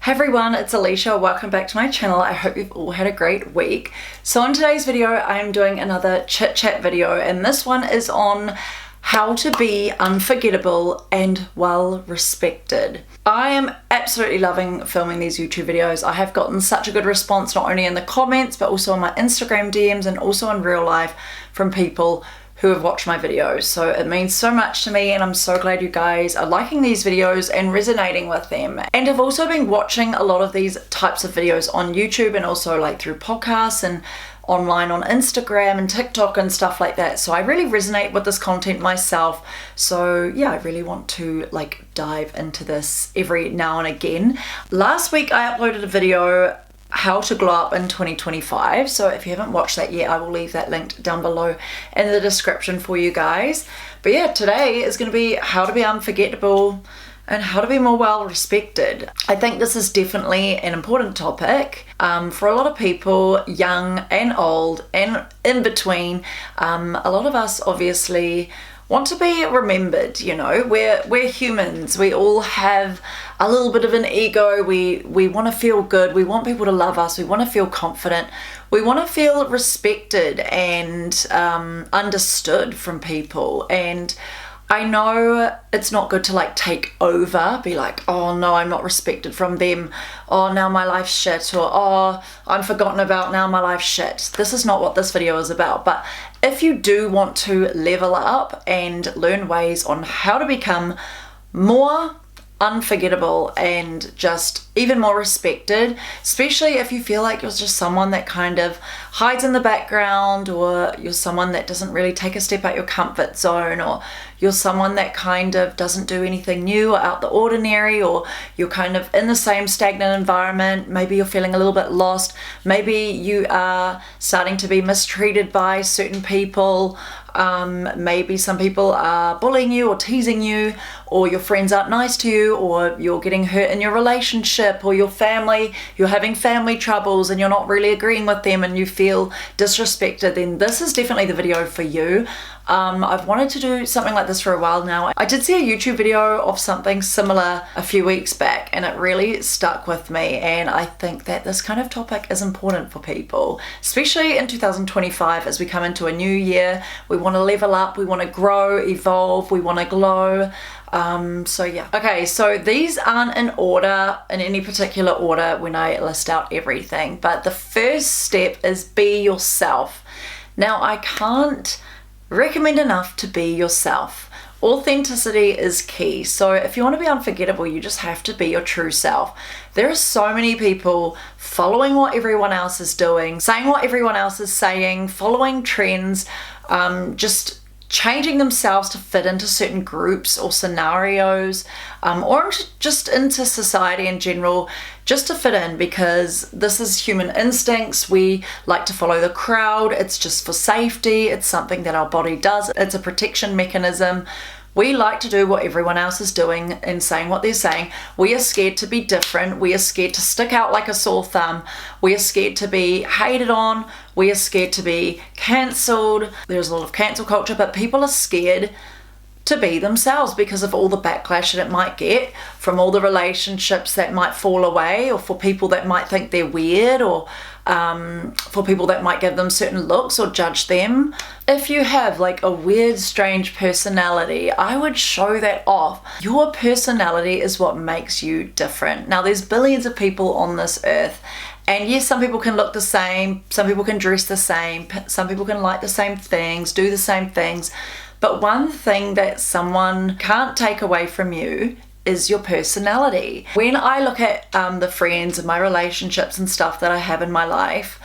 Hey everyone, it's Alicia. Welcome back to my channel. I hope you've all had a great week. So in today's video, I am doing another chit chat video, and this one is on how to be unforgettable and well respected. I am absolutely loving filming these YouTube videos. I have gotten such a good response, not only in the comments, but also on my Instagram DMs and also in real life from people who have watched my videos. So it means so much to me, and I'm so glad you guys are liking these videos and resonating with them. And I've also been watching a lot of these types of videos on YouTube and also like through podcasts and online on Instagram and TikTok and stuff like that. So I really resonate with this content myself. So yeah, I really want to like dive into this every now and again. Last week I uploaded a video how to glow up in 2025, so if you haven't watched that yet, I will leave that linked down below in the description for you guys. But yeah, today is going to be how to be unforgettable and how to be more well respected. I think this is definitely an important topic for a lot of people, young and old and in between. A lot of us obviously want to be remembered, you know, we're humans. We all have a little bit of an ego. We want to feel good. We want people to love us. We want to feel confident. We want to feel respected and understood from people. And I know it's not good to like take over, be like, oh no, I'm not respected from them. Oh, now my life's shit. Or, oh, I'm forgotten about, now my life's shit. This is not what this video is about. But if you do want to level up and learn ways on how to become more unforgettable and just even more respected, especially if you feel like you're just someone that kind of hides in the background, or you're someone that doesn't really take a step out your comfort zone, or you're someone that kind of doesn't do anything new or out the ordinary, or you're kind of in the same stagnant environment. Maybe you're feeling a little bit lost. Maybe you are starting to be mistreated by certain people. Maybe some people are bullying you or teasing you, or your friends aren't nice to you, or you're getting hurt in your relationship, or your family, you're having family troubles and you're not really agreeing with them and you feel disrespected. Then this is definitely the video for you. I've wanted to do something like this for a while now. I did see a YouTube video of something similar a few weeks back, and it really stuck with me, and I think that this kind of topic is important for people, especially in 2025 as we come into a new year. We want to level up, we want to grow, evolve, we want to glow. So yeah. Okay, so these aren't in order, in any particular order when I list out everything, but the first step is be yourself. Now, I can't recommend enough to be yourself. Authenticity is key. So if you want to be unforgettable, you just have to be your true self. There are so many people following what everyone else is doing, saying what everyone else is saying, following trends, just changing themselves to fit into certain groups or scenarios, or just into society in general, just to fit in, because this is human instincts. We like to follow the crowd. It's just for safety. It's something that our body does. It's a protection mechanism. We like to do what everyone else is doing and saying what they're saying. We are scared to be different. We are scared to stick out like a sore thumb. We are scared to be hated on. We are scared to be cancelled. There's a lot of cancel culture, but people are scared to be themselves because of all the backlash that it might get from all the relationships that might fall away, or for people that might think they're weird, or for people that might give them certain looks or judge them. If you have like a weird, strange personality, I would show that off. Your personality is what makes you different. Now, there's billions of people on this earth, and yes, some people can look the same, some people can dress the same, some people can like the same things, do the same things. But one thing that someone can't take away from you is your personality. When I look at the friends and my relationships and stuff that I have in my life,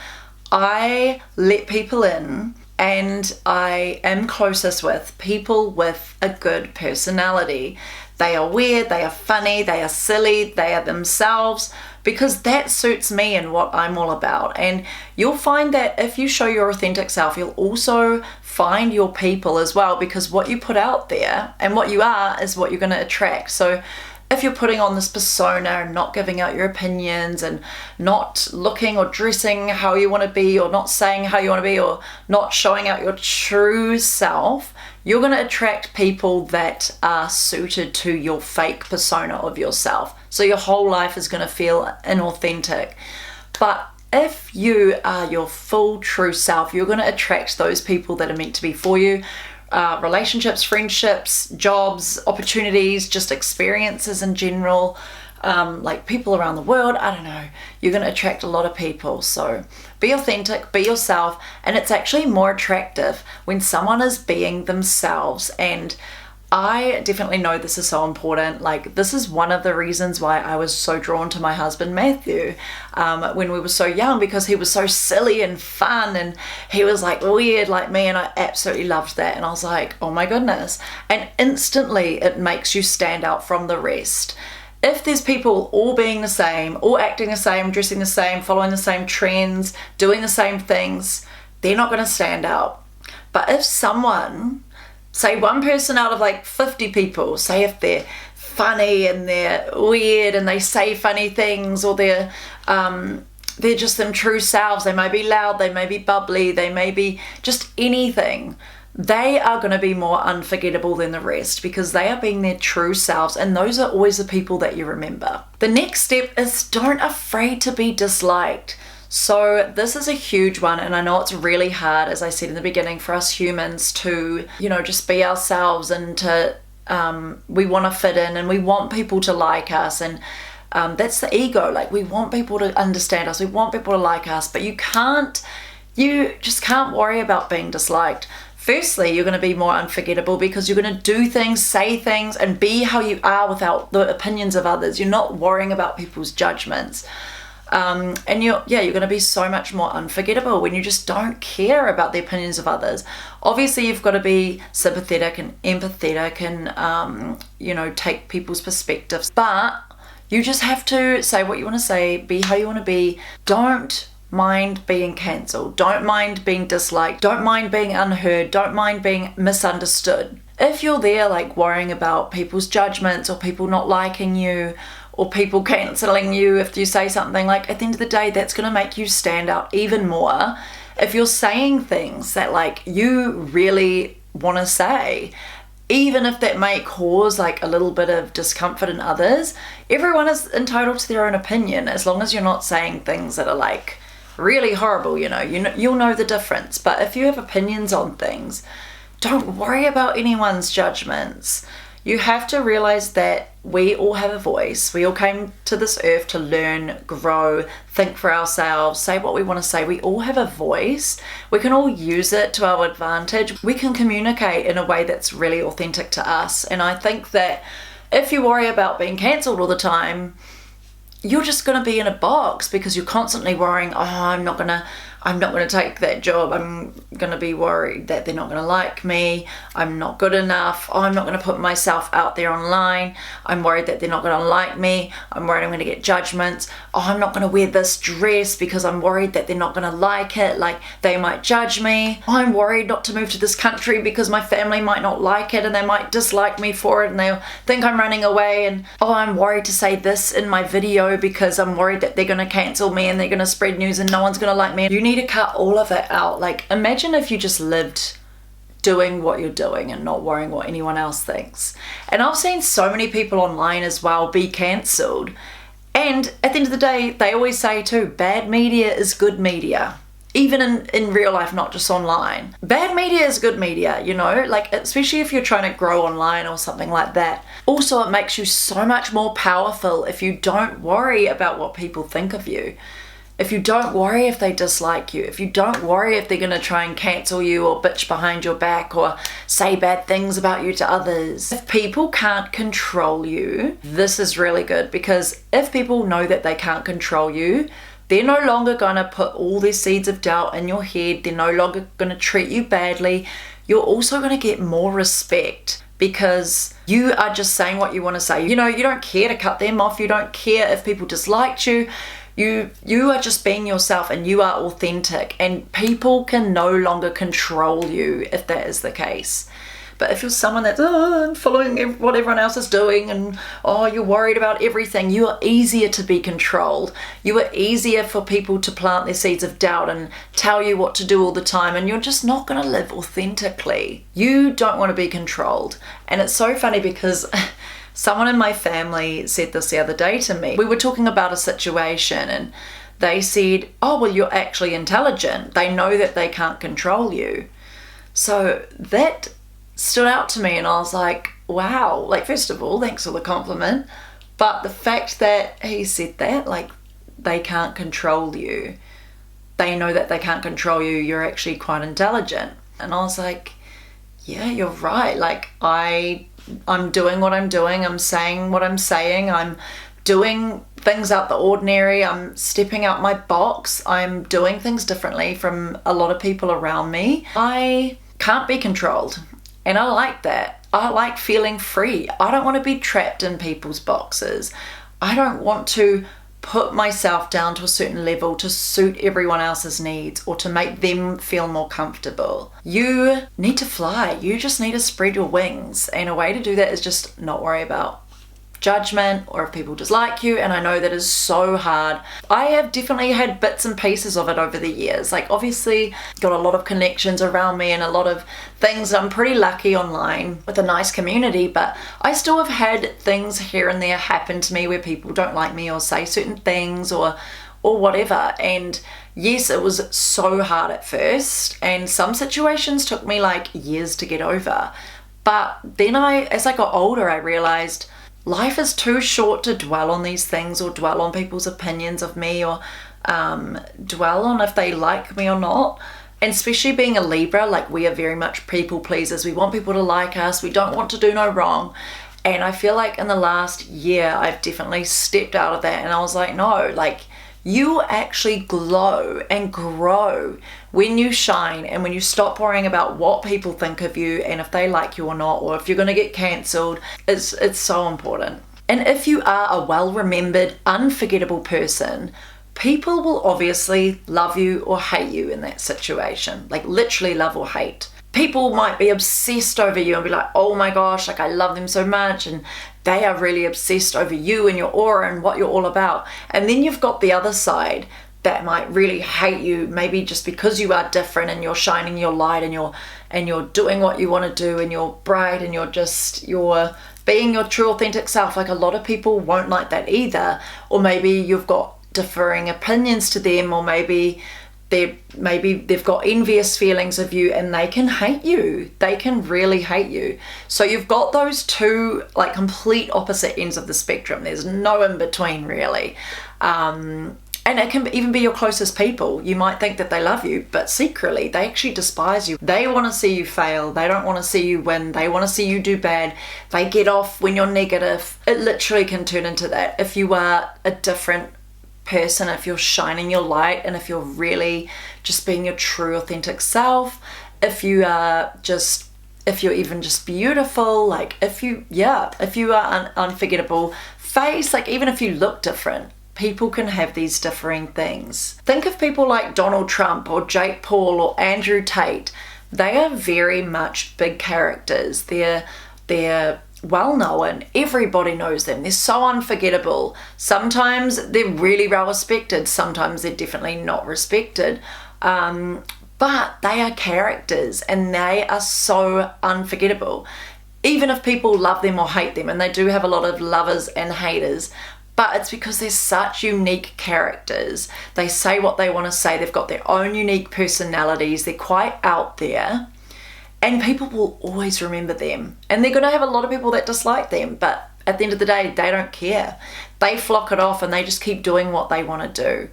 I let people in, and I am closest with people with a good personality. They are weird, they are funny, they are silly, they are themselves, because that suits me and what I'm all about. And you'll find that if you show your authentic self, you'll also find your people as well, because what you put out there and what you are is what you're going to attract. So if you're putting on this persona and not giving out your opinions and not looking or dressing how you want to be or not saying how you want to be or not showing out your true self, you're going to attract people that are suited to your fake persona of yourself. So your whole life is going to feel inauthentic. But if you are your full true self, you're going to attract those people that are meant to be for you. Relationships, friendships, jobs, opportunities, just experiences in general, like people around the world. I don't know, you're going to attract a lot of people. So be authentic, be yourself, and it's actually more attractive when someone is being themselves. And I definitely know this is so important. Like, this is one of the reasons why I was so drawn to my husband Matthew when we were so young, because he was so silly and fun and he was like weird like me, and I absolutely loved that. And I was like, oh my goodness. And instantly it makes you stand out from the rest. If there's people all being the same, all acting the same, dressing the same, following the same trends, doing the same things, they're not going to stand out. But if someone, say one person out of like 50 people, say if they're funny and they're weird and they say funny things, or they're just them true selves, they may be loud, they may be bubbly, they may be just anything, they are going to be more unforgettable than the rest because they are being their true selves, and those are always the people that you remember. The next step is don't afraid to be disliked. So this is a huge one, and I know it's really hard, as I said in the beginning, for us humans to, just be ourselves, and to we want to fit in and we want people to like us, and that's the ego. Like, we want people to understand us, we want people to like us, but you just can't worry about being disliked. Firstly, you're going to be more unforgettable because you're going to do things, say things, and be how you are without the opinions of others. You're not worrying about people's judgments. And you're going to be so much more unforgettable when you just don't care about the opinions of others. Obviously, you've got to be sympathetic and empathetic and, take people's perspectives. But you just have to say what you want to say, be how you want to be. Don't mind being cancelled. Don't mind being disliked. Don't mind being unheard. Don't mind being misunderstood. If you're there like worrying about people's judgments or people not liking you or people cancelling you if you say something, like, at the end of the day, that's going to make you stand out even more. If you're saying things that like you really want to say, even if that may cause like a little bit of discomfort in others, everyone is entitled to their own opinion, as long as you're not saying things that are like really horrible. You'll know the difference. But if you have opinions on things, don't worry about anyone's judgments. You have to realize that we all have a voice. We all came to this earth to learn, grow, think for ourselves, say what we want to say. We all have a voice. We can all use it to our advantage. We can communicate in a way that's really authentic to us. And I think that if you worry about being cancelled all the time, you're just going to be in a box because you're constantly worrying, I'm not going to take that job. I'm going to be worried that they're not going to like me. I'm not good enough. I'm not going to put myself out there online. I'm worried that they're not going to like me. I'm worried I'm going to get judgments. I'm not going to wear this dress because I'm worried that they're not going to like it. Like, they might judge me. I'm worried not to move to this country because my family might not like it and they might dislike me for it and they'll think I'm running away. And I'm worried to say this in my video because I'm worried that they're going to cancel me and they're going to spread news and no one's going to like me. You need to cut all of it out. Like, imagine if you just lived doing what you're doing and not worrying what anyone else thinks. And I've seen so many people online as well be cancelled, and at the end of the day, they always say too, bad media is good media. Even in real life, not just online. Bad media is good media, like, especially if you're trying to grow online or something like that. Also, it makes you so much more powerful if you don't worry about what people think of you. If you don't worry if they dislike you, if you don't worry if they're going to try and cancel you or bitch behind your back or say bad things about you to others. If people can't control you, this is really good, because if people know that they can't control you, they're no longer going to put all their seeds of doubt in your head. They're no longer going to treat you badly. You're also going to get more respect because you are just saying what you want to say. You don't care to cut them off. You don't care if people disliked you. You are just being yourself and you are authentic, and people can no longer control you if that is the case. But if you're someone that's following what everyone else is doing and you're worried about everything, you are easier to be controlled. You are easier for people to plant their seeds of doubt and tell you what to do all the time, and you're just not going to live authentically. You don't want to be controlled. And it's so funny because someone in my family said this the other day to me. We were talking about a situation and they said, oh, well, you're actually intelligent. They know that they can't control you. So that stood out to me, and I was like, wow, like, first of all, thanks for the compliment. But the fact that he said that, like, they can't control you, they know that they can't control you, you're actually quite intelligent. And I was like, yeah, you're right. Like, I'm doing what I'm doing, I'm saying what I'm saying, I'm doing things out the ordinary, I'm stepping out my box, I'm doing things differently from a lot of people around me. I can't be controlled, and I like that. I like feeling free. I don't want to be trapped in people's boxes. I don't want to put myself down to a certain level to suit everyone else's needs or to make them feel more comfortable. You need to fly. You just need to spread your wings, and a way to do that is just not worry about judgment or if people dislike you. And I know that is so hard. I have definitely had bits and pieces of it over the years. Like, obviously got a lot of connections around me and a lot of things. I'm pretty lucky online with a nice community, but I still have had things here and there happen to me where people don't like me or say certain things or whatever. And yes, it was so hard at first, and some situations took me like years to get over. But then as I got older, I realized life is too short to dwell on these things or dwell on people's opinions of me or dwell on if they like me or not. And especially being a Libra, like, we are very much people pleasers. We want people to like us. We don't want to do no wrong. And I feel like in the last year, I've definitely stepped out of that. And I was like, no, like, you actually glow and grow when you shine and when you stop worrying about what people think of you and if they like you or not, or if you're going to get cancelled. It's so important. And if you are a well-remembered, unforgettable person, people will obviously love you or hate you in that situation. Like, literally love or hate. People might be obsessed over you and be like, oh my gosh, like, I love them so much, and they are really obsessed over you and your aura and what you're all about. And then you've got the other side that might really hate you, maybe just because you are different and you're shining your light and you're doing what you want to do and you're bright and you're being your true authentic self. Like, a lot of people won't like that either. Or maybe you've got differing opinions to them, or maybe they've got envious feelings of you and they can hate you. They can really hate you. So you've got those two, like, complete opposite ends of the spectrum. There's no in between, really. And it can even be your closest people. You might think that they love you, but secretly they actually despise you. They want to see you fail. They don't want to see you win. They want to see you do bad. They get off when you're negative. It literally can turn into that. If you are a different person, if you're shining your light, and if you're really just being your true authentic self, if you're even just beautiful, like, if you are unforgettable face, like, even if you look different, people can have these differing things. Think of people like Donald Trump or Jake Paul or Andrew Tate. They are very much big characters. They're well known. Everybody knows them. They're so unforgettable. Sometimes they're really well respected. Sometimes they're definitely not respected. But they are characters and they are so unforgettable. Even if people love them or hate them, and they do have a lot of lovers and haters, but it's because they're such unique characters. They say what they want to say. They've got their own unique personalities. They're quite out there. And people will always remember them. And they're going to have a lot of people that dislike them. But at the end of the day, they don't care. They flock it off and they just keep doing what they want to do.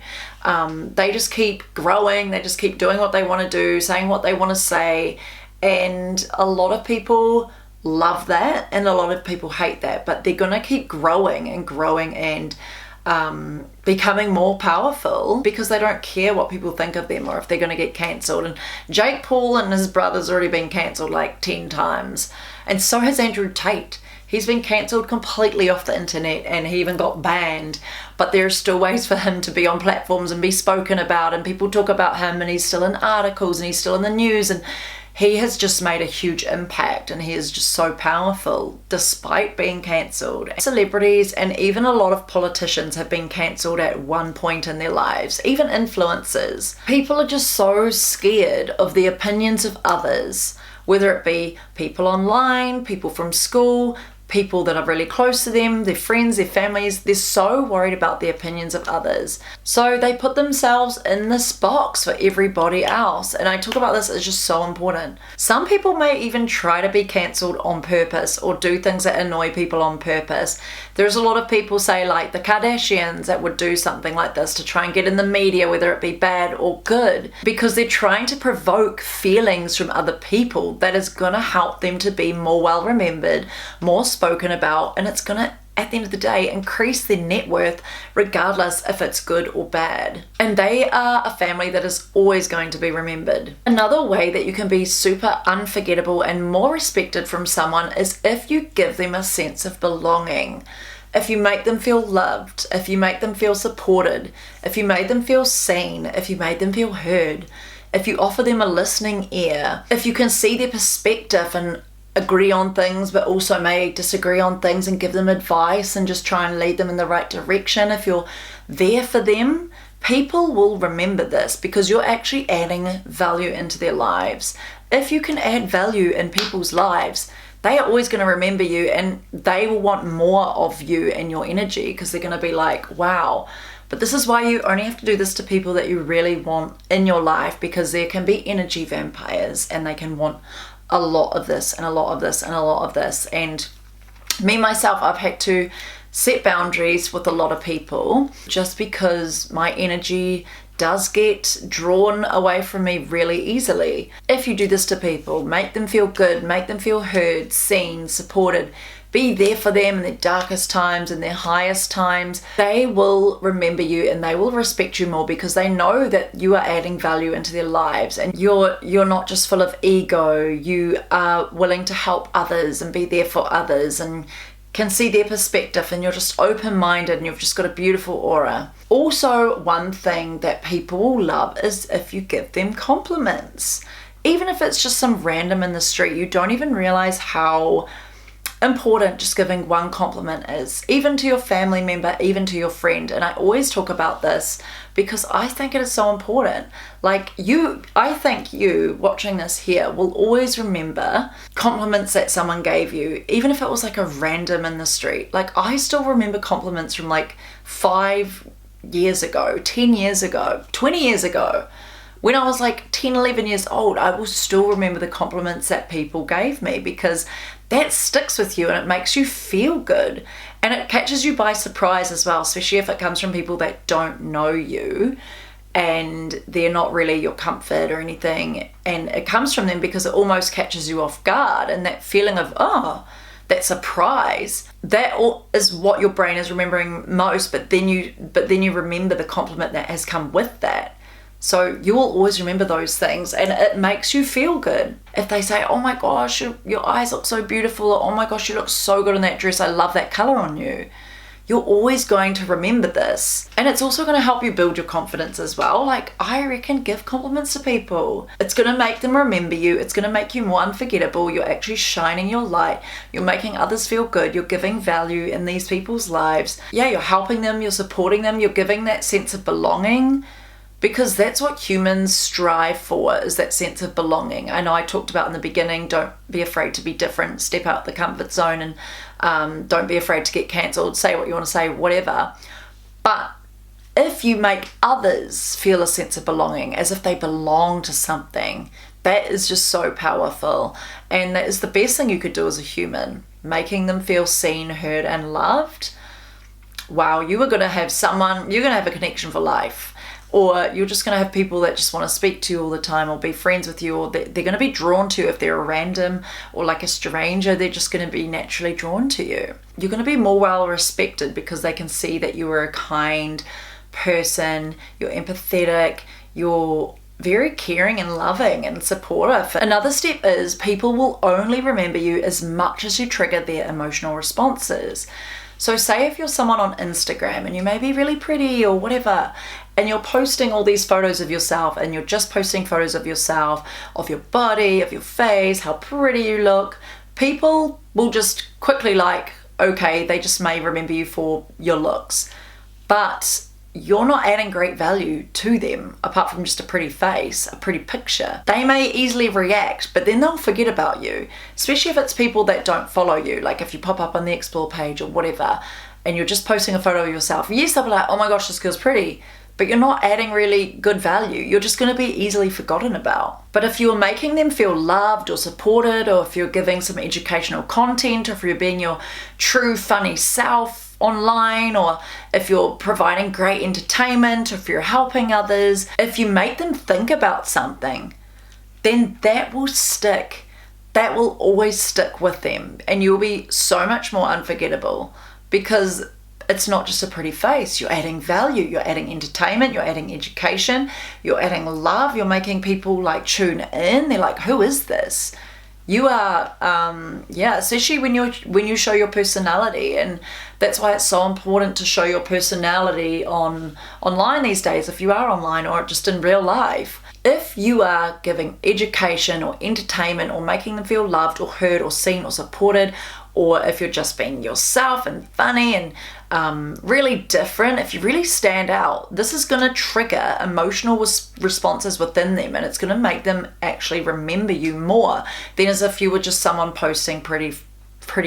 They just keep growing. They just keep doing what they want to do, saying what they want to say. And a lot of people love that and a lot of people hate that, but they're going to keep growing and becoming more powerful because they don't care what people think of them or if they're going to get cancelled. And Jake Paul and his brother's already been cancelled like 10 times, and so has Andrew Tate. He's been cancelled completely off the internet and he even got banned, but there are still ways for him to be on platforms and be spoken about, and people talk about him, and he's still in articles and he's still in the news, and he has just made a huge impact, and he is just so powerful despite being cancelled. Celebrities and even a lot of politicians have been cancelled at one point in their lives, even influencers. People are just so scared of the opinions of others, whether it be people online, people from school, people that are really close to them, their friends, their families. They're so worried about the opinions of others. So they put themselves in this box for everybody else. And I talk about this, it's just so important. Some people may even try to be cancelled on purpose or do things that annoy people on purpose. There's a lot of people, say like the Kardashians, that would do something like this to try and get in the media, whether it be bad or good, because they're trying to provoke feelings from other people that is going to help them to be more well remembered, more spoken about, and it's gonna, at the end of the day, increase their net worth regardless if it's good or bad. And they are a family that is always going to be remembered. Another way that you can be super unforgettable and more respected from someone is if you give them a sense of belonging. If you make them feel loved, if you make them feel supported, if you made them feel seen, if you made them feel heard, if you offer them a listening ear, if you can see their perspective and agree on things but also may disagree on things and give them advice and just try and lead them in the right direction, if you're there for them, people will remember this because you're actually adding value into their lives. If you can add value in people's lives, they are always going to remember you, and they will want more of you and your energy because they're going to be like, wow. But this is why you only have to do this to people that you really want in your life, because there can be energy vampires and they can want a lot of this and a lot of this and a lot of this. And me myself, I've had to set boundaries with a lot of people just because my energy does get drawn away from me really easily. If you do this to people, make them feel good, make them feel heard, seen, supported, be there for them in their darkest times and their highest times, they will remember you and they will respect you more because they know that you are adding value into their lives, and you're not just full of ego. You are willing to help others and be there for others and can see their perspective, and you're just open-minded and you've just got a beautiful aura. Also, one thing that people will love is if you give them compliments. Even if it's just some random in the street, you don't even realize how important just giving one compliment is, even to your family member, even to your friend. And I always talk about this because I think it is so important. Like I think you watching this here will always remember compliments that someone gave you, even if it was like a random in the street. Like I still remember compliments from like 5 years ago, 10 years ago, 20 years ago. When I was like 10, 11 years old, I will still remember the compliments that people gave me because that sticks with you and it makes you feel good. And it catches you by surprise as well, especially if it comes from people that don't know you and they're not really your comfort or anything. And it comes from them because it almost catches you off guard, and that feeling of, oh, that surprise, that is what your brain is remembering most, but then you remember the compliment that has come with that. So you will always remember those things, and it makes you feel good. If they say, oh my gosh, your eyes look so beautiful, or oh my gosh, you look so good in that dress, I love that color on you, you're always going to remember this. And it's also going to help you build your confidence as well. Like, I reckon, give compliments to people. It's going to make them remember you. It's going to make you more unforgettable. You're actually shining your light. You're making others feel good. You're giving value in these people's lives. Yeah, you're helping them. You're supporting them. You're giving that sense of belonging. Because that's what humans strive for, is that sense of belonging. I know I talked about in the beginning, don't be afraid to be different, step out the comfort zone, and don't be afraid to get cancelled, say what you want to say, whatever. But if you make others feel a sense of belonging, as if they belong to something, that is just so powerful. And that is the best thing you could do as a human, making them feel seen, heard, and loved. Wow, you're going to have a connection for life. Or you're just going to have people that just want to speak to you all the time or be friends with you, or they're going to be drawn to you. If they're a random or like a stranger, they're just going to be naturally drawn to you. You're going to be more well respected because they can see that you are a kind person, you're empathetic, you're very caring and loving and supportive. Another step is people will only remember you as much as you trigger their emotional responses. So say if you're someone on Instagram and you may be really pretty or whatever, and you're posting all these photos of yourself, and you're just posting photos of yourself, of your body, of your face, how pretty you look, people will just quickly like, okay, they just may remember you for your looks, but you're not adding great value to them apart from just a pretty face, a pretty picture. They may easily react, but then they'll forget about you, especially if it's people that don't follow you. Like if you pop up on the explore page or whatever and you're just posting a photo of yourself, yes, they'll be like, oh my gosh, this girl's pretty, but you're not adding really good value. You're just going to be easily forgotten about. But if you're making them feel loved or supported, or if you're giving some educational content, or if you're being your true funny self online, or if you're providing great entertainment, or if you're helping others, if you make them think about something, then that will stick. That will always stick with them, and you'll be so much more unforgettable because it's not just a pretty face. You're adding value, you're adding entertainment, you're adding education, you're adding love, you're making people like tune in. They're like, who is this? You are, especially when you show your personality, and that's why it's so important to show your personality online these days, if you are online or just in real life. If you are giving education or entertainment or making them feel loved or heard or seen or supported, or if you're just being yourself and funny and really different, if you really stand out, this is going to trigger emotional responses within them, and it's going to make them actually remember you more than as if you were just someone posting pretty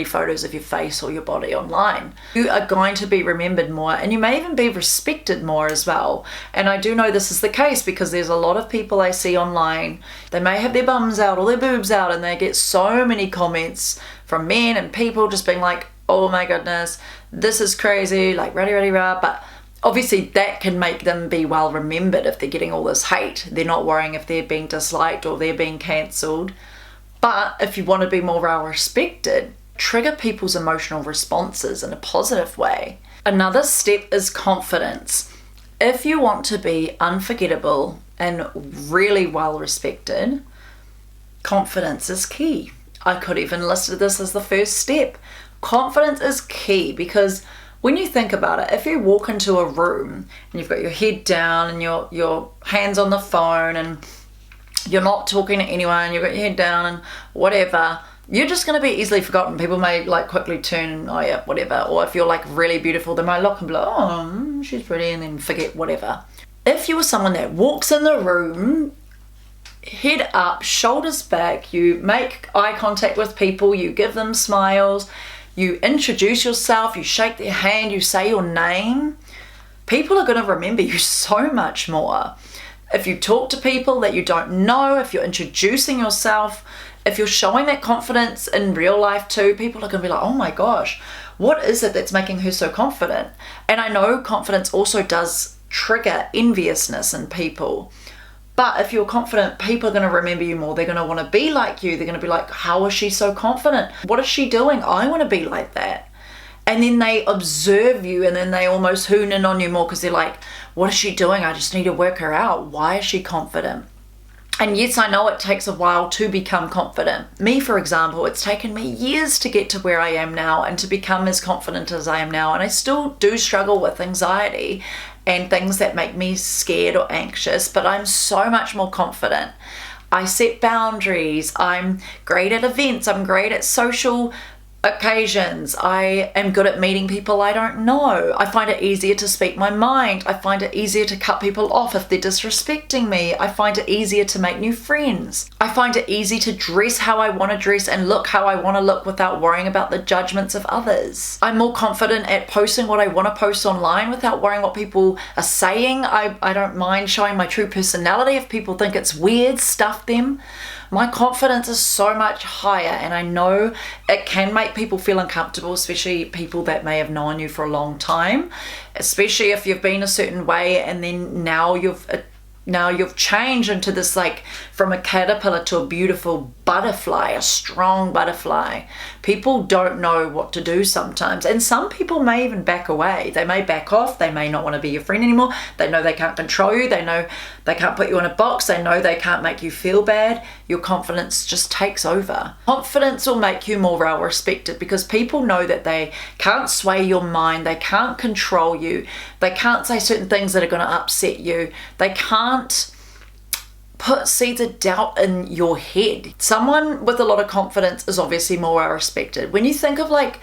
photos of your face or your body online. You are going to be remembered more, and you may even be respected more as well. And I do know this is the case because there's a lot of people I see online, they may have their bums out or their boobs out, and they get so many comments from men and people just being like, oh my goodness, this is crazy, like rah. But obviously that can make them be well remembered if they're getting all this hate. They're not worrying if they're being disliked or they're being cancelled. But if you want to be more well respected, trigger people's emotional responses in a positive way. Another step is confidence. If you want to be unforgettable and really well respected, confidence is key. I could even list this as the first step. Confidence is key because when you think about it, if you walk into a room and you've got your head down and your hands on the phone and you're not talking to anyone, you've got your head down and whatever, you're just going to be easily forgotten. People may like quickly turn and, oh yeah, whatever. Or if you're like really beautiful, they might look and be like, oh, she's pretty, and then forget whatever. If you were someone that walks in the room, head up, shoulders back, you make eye contact with people, you give them smiles, you introduce yourself, you shake their hand, you say your name, people are going to remember you so much more. If you talk to people that you don't know, if you're introducing yourself, if you're showing that confidence in real life too, people are going to be like, oh my gosh, what is it that's making her so confident? And I know confidence also does trigger enviousness in people. But if you're confident, people are going to remember you more. They're going to want to be like you. They're going to be like, how is she so confident? What is she doing? I want to be like that. And then they observe you, and then they almost hone in on you more because they're like, what is she doing? I just need to work her out. Why is she confident? And yes, I know it takes a while to become confident. Me, for example, it's taken me years to get to where I am now and to become as confident as I am now. And I still do struggle with anxiety and things that make me scared or anxious, but I'm so much more confident. I set boundaries. I'm great at events. I'm great at social occasions. I am good at meeting people I don't know. I find it easier to speak my mind. I find it easier to cut people off if they're disrespecting me. I find it easier to make new friends. I find it easy to dress how I want to dress and look how I want to look without worrying about the judgments of others. I'm more confident at posting what I want to post online without worrying what people are saying. I don't mind showing my true personality. If people think it's weird, stuff them. My confidence is so much higher, and I know it can make people feel uncomfortable, especially people that may have known you for a long time, especially if you've been a certain way and then now you've Now you've changed into this, like, from a caterpillar to a beautiful butterfly, a strong butterfly. People don't know what to do sometimes. And some people may even back away. They may back off. They may not want to be your friend anymore. They know they can't control you. They know they can't put you in a box. They know they can't make you feel bad. Your confidence just takes over. Confidence will make you more well respected because people know that they can't sway your mind. They can't control you. They can't say certain things that are going to upset you. They can't put seeds of doubt in your head. Someone with a lot of confidence is obviously more well respected. When you think of like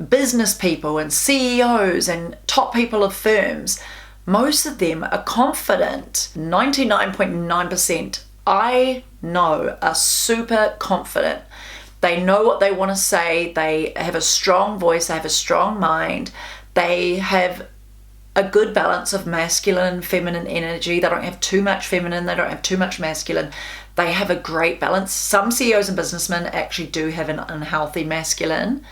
business people and CEOs and top people of firms, most of them are confident. 99.9% I know are super confident. They know what they want to say. They have a strong voice. They have a strong mind. They have a good balance of masculine and feminine energy. They don't have too much feminine. They don't have too much masculine. They have a great balance. Some CEOs and businessmen actually do have an unhealthy masculine,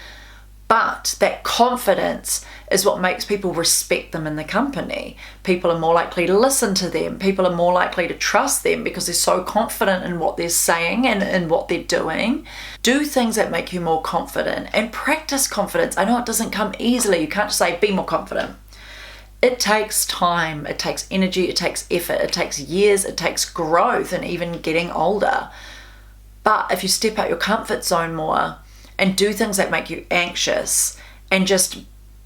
but that confidence is what makes people respect them in the company. People are more likely to listen to them. People are more likely to trust them because they're so confident in what they're saying and in what they're doing. Do things that make you more confident and practice confidence. I know it doesn't come easily. You can't just say, be more confident. It takes time, it takes energy, it takes effort, it takes years, it takes growth and even getting older. But if you step out your comfort zone more and do things that make you anxious and just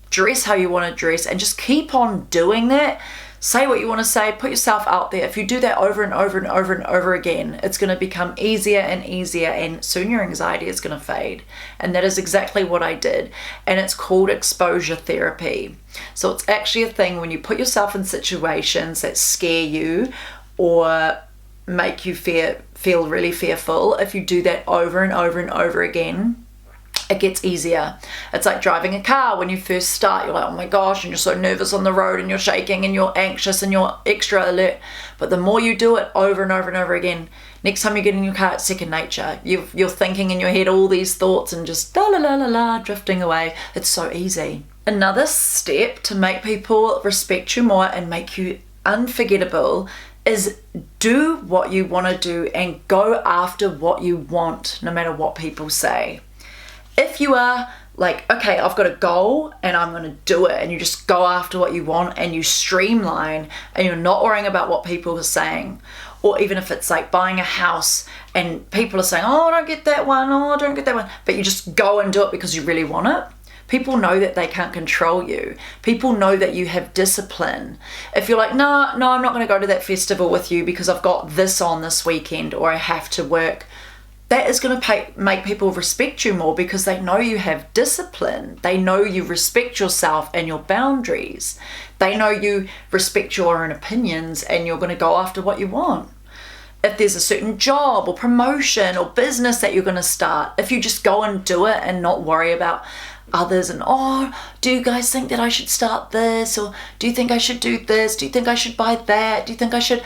dress how you want to dress and just keep on doing that, say what you want to say, put yourself out there. If you do that over and over and over and over again, it's going to become easier and easier, and soon your anxiety is going to fade. And that is exactly what I did. And it's called exposure therapy. So it's actually a thing when you put yourself in situations that scare you or make you feel really fearful. If you do that over and over and over again, it gets easier. It's like driving a car. When you first start, you're like, oh my gosh, and you're so nervous on the road and you're shaking and you're anxious and you're extra alert. But the more you do it over and over and over again, next time you get in your car, it's second nature. You're thinking in your head all these thoughts and just la la la la la, drifting away. It's so easy. Another step to make people respect you more and make you unforgettable is do what you want to do and go after what you want, no matter what people say. If you are like, okay, I've got a goal and I'm going to do it, and you just go after what you want and you streamline and you're not worrying about what people are saying, or even if it's like buying a house and people are saying, oh, don't get that one, oh, don't get that one, but you just go and do it because you really want it. People know that they can't control you. People know that you have discipline. If you're like, no, I'm not going to go to that festival with you because I've got this on this weekend or I have to work, that is going to make people respect you more because they know you have discipline. They know you respect yourself and your boundaries. They know you respect your own opinions and you're going to go after what you want. If there's a certain job or promotion or business that you're going to start, if you just go and do it and not worry about others and, oh, do you guys think that I should start this? Or do you think I should do this? Do you think I should buy that? Do you think I should?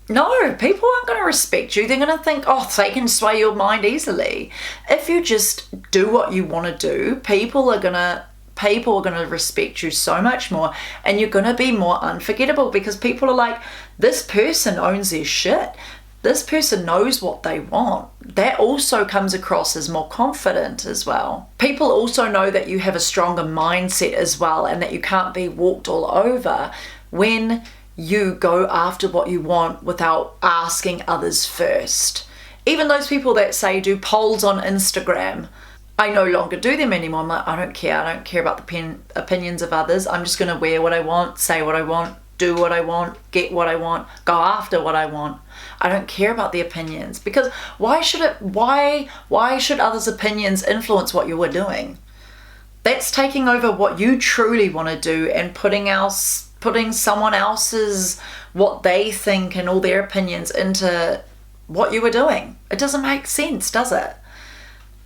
No, people aren't going to respect you. They're going to think, oh, they can sway your mind easily. If you just do what you want to do, people are going to respect you so much more, and you're going to be more unforgettable because people are like, this person owns their shit. This person knows what they want. That also comes across as more confident as well. People also know that you have a stronger mindset as well, and that you can't be walked all over when you go after what you want without asking others first. Even those people that say do polls on Instagram, I no longer do them anymore. I'm like, I don't care. I don't care about the opinions of others. I'm just going to wear what I want, say what I want, do what I want, get what I want, go after what I want. I don't care about the opinions, because why should others' opinions influence what you are doing? That's taking over what you truly want to do and putting someone else's, what they think and all their opinions into what you were doing. It doesn't make sense, does it?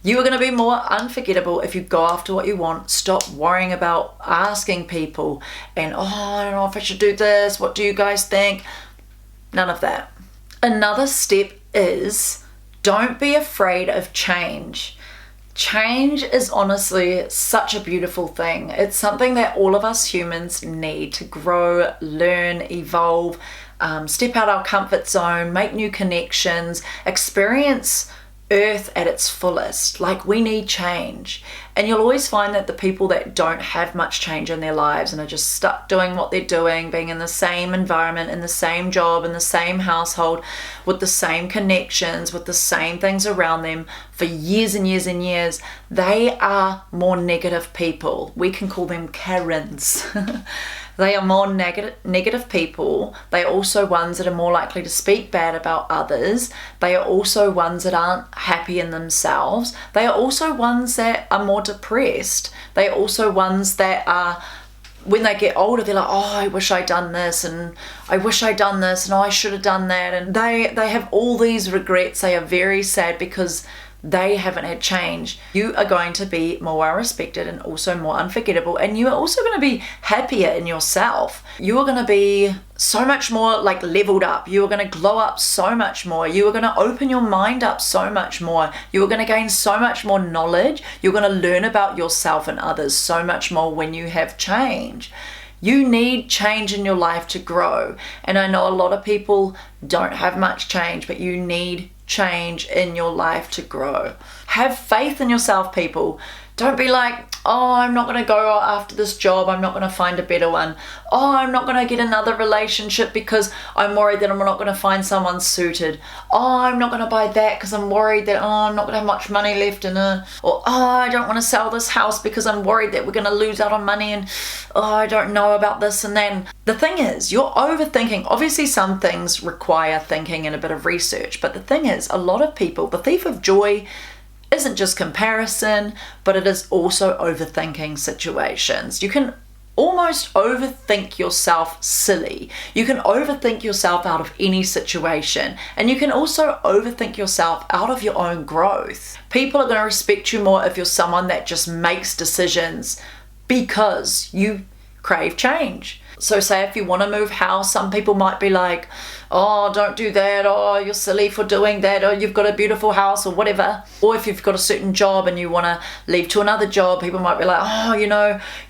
You are going to be more unforgettable if you go after what you want. Stop worrying about asking people and, oh, I don't know if I should do this. What do you guys think? None of that. Another step is don't be afraid of change. Change is honestly such a beautiful thing. It's something that all of us humans need to grow, learn, evolve. step out our comfort zone, make new connections, experience earth at its fullest. Like, we need change. And you'll always find that the people that don't have much change in their lives and are just stuck doing what they're doing, being in the same environment, in the same job, in the same household, with the same connections, with the same things around them for years and years and years, they are more negative people. We can call them Karens. They are more negative people. They are also ones that are more likely to speak bad about others. They are also ones that aren't happy in themselves. They are also ones that are more depressed. They are also ones that are, when they get older, they're like, oh, I wish I'd done this, and I wish I'd done this, and oh, I should have done that. And they have all these regrets. They are very sad because they haven't had change. You are going to be more well respected and also more unforgettable, and you are also going to be happier in yourself. You are going to be so much more like leveled up. You are going to glow up so much more. You are going to open your mind up so much more. You are going to gain so much more knowledge. You're going to learn about yourself and others so much more when you have change. You need change in your life to grow. And I know a lot of people don't have much change, but you need change in your life to grow. Have faith in yourself, people. Don't be like, oh, I'm not going to go after this job. I'm not going to find a better one. Oh, I'm not going to get another relationship because I'm worried that I'm not going to find someone suited. Oh, I'm not going to buy that because I'm worried that, I'm not going to have much money left in it. Or, oh, I don't want to sell this house because I'm worried that we're going to lose out on money, and I don't know about this and that. The thing is, you're overthinking. Obviously, some things require thinking and a bit of research. But the thing is, a lot of people, the thief of joy isn't just comparison, but it is also overthinking situations. You can almost overthink yourself silly. You can overthink yourself out of any situation, and you can also overthink yourself out of your own growth. People are going to respect you more if you're someone that just makes decisions because you crave change. So say if you want to move house, some people might be like, oh, don't do that, oh, you're silly for doing that, or you've got a beautiful house, or whatever. Or if you've got a certain job and you want to leave to another job, people might be like, oh,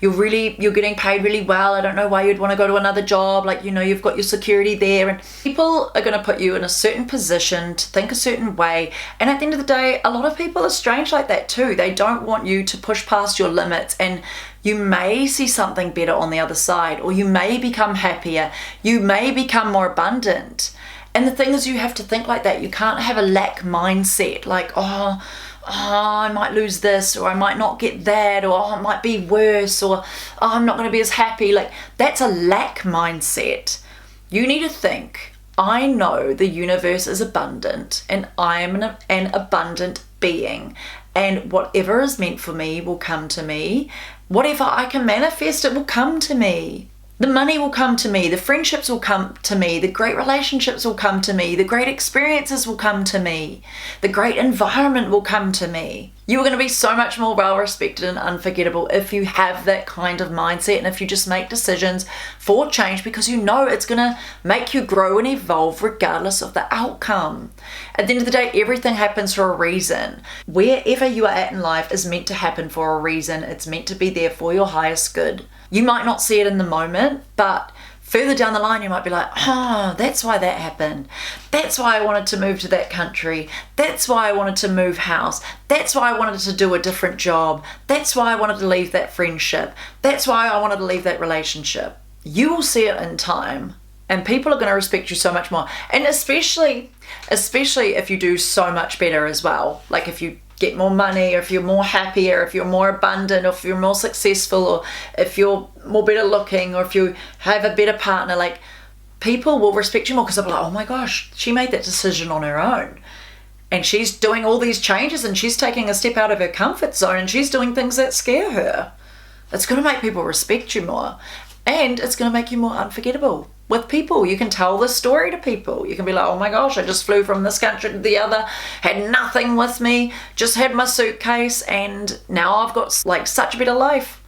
you're getting paid really well, I don't know why you'd want to go to another job, like, you've got your security there. And people are going to put you in a certain position to think a certain way, and at the end of the day, a lot of people are strange like that too. They don't want you to push past your limits, and you may see something better on the other side, or you may become happier, you may become more abundant. And the thing is, you have to think like that. You can't have a lack mindset, like, oh, I might lose this, or I might not get that, or oh, it might be worse, or oh, I'm not going to be as happy. Like, that's a lack mindset. You need to think, I know the universe is abundant, and I am an abundant being, and whatever is meant for me will come to me. Whatever I can manifest, it will come to me. The money will come to me, the friendships will come to me, the great relationships will come to me, the great experiences will come to me, the great environment will come to me. You are going to be so much more well respected and unforgettable if you have that kind of mindset, and if you just make decisions for change because you know it's going to make you grow and evolve regardless of the outcome. At the end of the day, everything happens for a reason. Wherever you are at in life is meant to happen for a reason. It's meant to be there for your highest good. You might not see it in the moment, but further down the line, you might be like, oh, that's why that happened. That's why I wanted to move to that country. That's why I wanted to move house. That's why I wanted to do a different job. That's why I wanted to leave that friendship. That's why I wanted to leave that relationship. You will see it in time, and people are going to respect you so much more. And especially if you do so much better as well. Like if you get more money, or if you're more happier, if you're more abundant, or if you're more successful, or if you're more better looking, or if you have a better partner, like, people will respect you more because they'll be like, oh my gosh, she made that decision on her own, and she's doing all these changes, and she's taking a step out of her comfort zone, and she's doing things that scare her. It's going to make people respect you more, and it's going to make you more unforgettable. With people, you can tell the story to people. You can be like, oh my gosh, I just flew from this country to the other, had nothing with me, just had my suitcase, and now I've got like such a better life.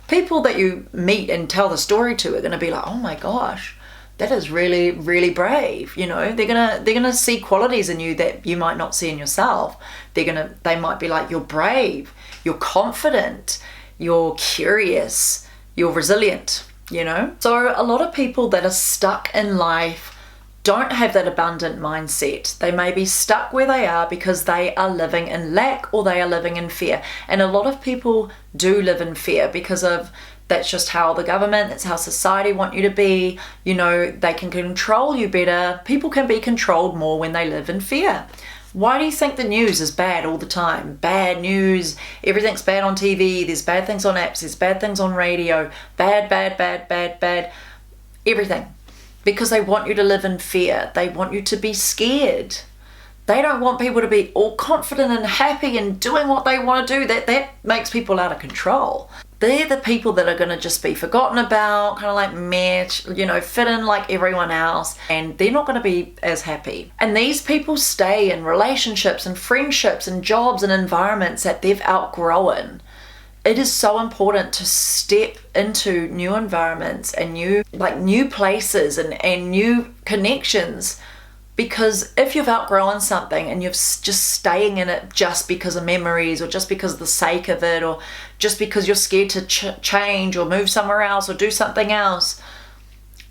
People that you meet and tell the story to are going to be like, oh my gosh, that is really, really brave. They're gonna see qualities in you that you might not see in yourself. They might be like, you're brave, you're confident, you're curious, you're resilient. So a lot of people that are stuck in life don't have that abundant mindset. They may be stuck where they are because they are living in lack or they are living in fear. And a lot of people do live in fear because of that's just how the government, that's how society want you to be. You know, they can control you better. People can be controlled more when they live in fear. Why do you think the news is bad all the time? Bad news, everything's bad on TV, there's bad things on apps, there's bad things on radio, bad, everything. Because they want you to live in fear. They want you to be scared. They don't want people to be all confident and happy and doing what they want to do. That makes people out of control. They're the people that are going to just be forgotten about, kind of like meh, you know, fit in like everyone else, and they're not going to be as happy. And these people stay in relationships and friendships and jobs and environments that they've outgrown. It is so important to step into new environments and new places and new connections. Because if you've outgrown something and you're just staying in it just because of memories or just because of the sake of it or just because you're scared to change or move somewhere else or do something else,